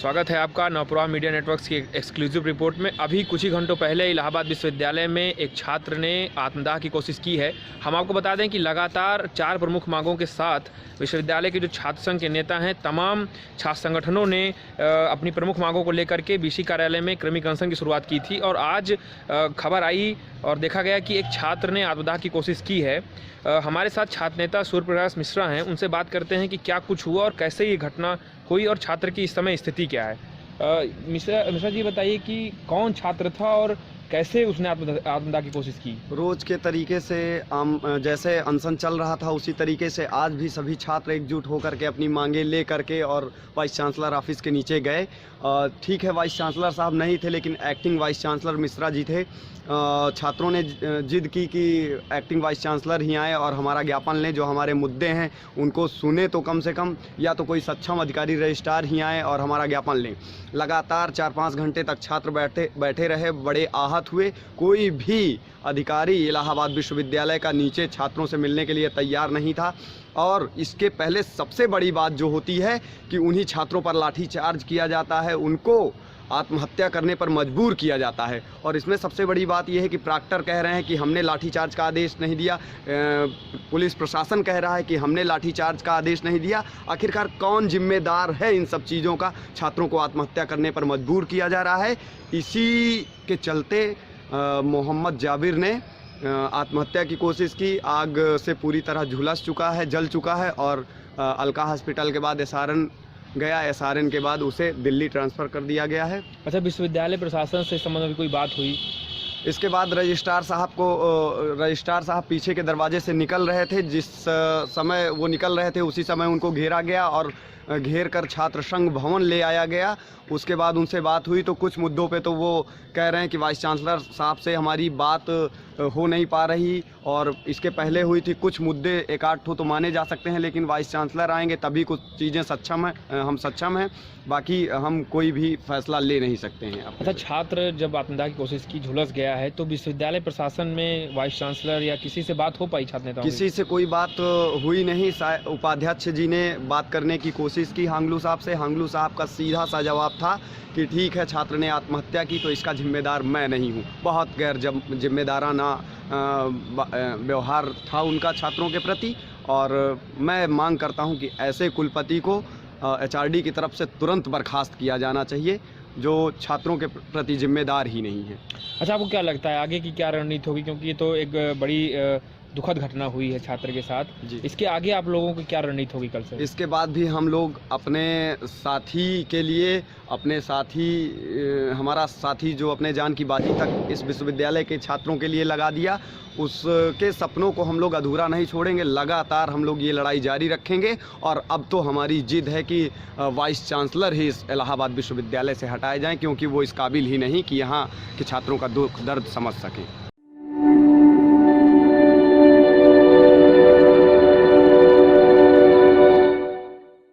स्वागत है आपका नवप्रवाह मीडिया नेटवर्क्स की एक्सक्लूसिव रिपोर्ट में। अभी कुछ ही घंटों पहले इलाहाबाद विश्वविद्यालय में एक छात्र ने आत्मदाह की कोशिश की है। हम आपको बता दें कि लगातार 4 प्रमुख मांगों के साथ विश्वविद्यालय के जो छात्र संघ के नेता हैं, तमाम छात्र संगठनों ने अपनी प्रमुख मांगों को लेकर के बीसी कार्यालय में क्रमिक अनशन की शुरुआत की थी और आज खबर आई और देखा गया कि एक छात्र ने आत्मदाह की कोशिश की है। हमारे साथ छात्र नेता सूर्य प्रकाश मिश्रा हैं, उनसे बात करते हैं कि क्या कुछ हुआ और कैसे ये घटना हुई और छात्र की इस समय स्थिति क्या है। मिश्रा जी बताइए कि कौन छात्र था और कैसे उसने आत्मदाह की कोशिश की। रोज के तरीके से जैसे अनशन चल रहा था उसी तरीके से आज भी सभी छात्र एकजुट होकर के अपनी मांगे ले करके और वाइस चांसलर ऑफिस के नीचे गए। ठीक है, वाइस चांसलर साहब नहीं थे लेकिन acting vice chancellor Mishra ji थे। छात्रों ने जिद की कि एक्टिंग वाइस चांसलर ही आए और हमारा ज्ञापन लें, जो हमारे मुद्दे हैं उनको सुने तो कम से कम, या तो कोई सक्षम अधिकारी रजिस्ट्रार ही आए और हमारा ज्ञापन लें। लगातार 4-5 घंटे तक छात्र बैठे रहे, बड़े आहत हुए। कोई भी अधिकारी इलाहाबाद विश्वविद्यालय का नीचे छात्रों से मिलने के लिए तैयार नहीं था। और इसके पहले सबसे बड़ी बात जो होती है कि उन्हीं छात्रों पर लाठीचार्ज किया जाता है, उनको आत्महत्या करने पर मजबूर किया जाता है। और इसमें सबसे बड़ी बात यह है कि प्रॉक्टर कह रहे हैं कि हमने लाठीचार्ज का आदेश नहीं दिया, पुलिस प्रशासन कह रहा है कि हमने लाठीचार्ज का आदेश नहीं दिया। आखिरकार कौन जिम्मेदार है इन सब चीज़ों का? छात्रों को आत्महत्या करने पर मजबूर किया जा रहा है। इसी के चलते मोहम्मद जाबिर ने आत्महत्या की कोशिश की। आग से पूरी तरह झुलस चुका है, जल चुका है और अलका हॉस्पिटल के बाद SRN गया। SRN के बाद उसे दिल्ली ट्रांसफ़र कर दिया गया है। अच्छा, विश्वविद्यालय प्रशासन से संबंध में कोई बात हुई? इसके बाद रजिस्ट्रार साहब पीछे के दरवाजे से निकल रहे थे। जिस समय वो निकल रहे थे उसी समय उनको घेरा गया और घेर कर छात्र संघ भवन ले आया गया। उसके बाद उनसे बात हुई तो कुछ मुद्दों पे तो वो कह रहे हैं कि वाइस चांसलर साहब से हमारी बात हो नहीं पा रही, और इसके पहले हुई थी। कुछ मुद्दे एक आध तो माने जा सकते हैं, लेकिन वाइस चांसलर आएंगे तभी कुछ चीज़ें हम सक्षम हैं, बाकी हम कोई भी फैसला ले नहीं सकते हैं। अच्छा, छात्र जब आत्मदाह की कोशिश की, झुलस गया है, तो विश्वविद्यालय प्रशासन में वाइस चांसलर या किसी से बात हो पाई छात्र नेताओं? किसी से कोई बात हुई नहीं। उपाध्यक्ष जी ने बात करने की कोशिश की हांगलू साहब से। हांगलू साहब का सीधा सा जवाब था कि ठीक है, छात्र ने आत्महत्या की तो इसका जिम्मेदार मैं नहीं हूँ। बहुत गैर जिम्मेदाराना व्यवहार था उनका छात्रों के प्रति, और मैं मांग करता हूँ कि ऐसे कुलपति को HRD की तरफ से तुरंत बर्खास्त किया जाना चाहिए, जो छात्रों के प्रति जिम्मेदार ही नहीं है। अच्छा, आपको क्या लगता है आगे की क्या रणनीति होगी, क्योंकि ये तो एक बड़ी दुखद घटना हुई है छात्र के साथ जी। इसके आगे आप लोगों की क्या रणनीति होगी कल से? इसके बाद भी हम लोग अपने साथी के लिए, हमारा साथी जो अपने जान की बाजी तक इस विश्वविद्यालय के छात्रों के लिए लगा दिया, उसके सपनों को हम लोग अधूरा नहीं छोड़ेंगे। लगातार हम लोग ये लड़ाई जारी रखेंगे। और अब तो हमारी जिद है कि वाइस चांसलर ही इस इलाहाबाद विश्वविद्यालय से हटाए जाएं, क्योंकि वो इस काबिल ही नहीं कि यहाँ के छात्रों का दुख दर्द समझ सकें।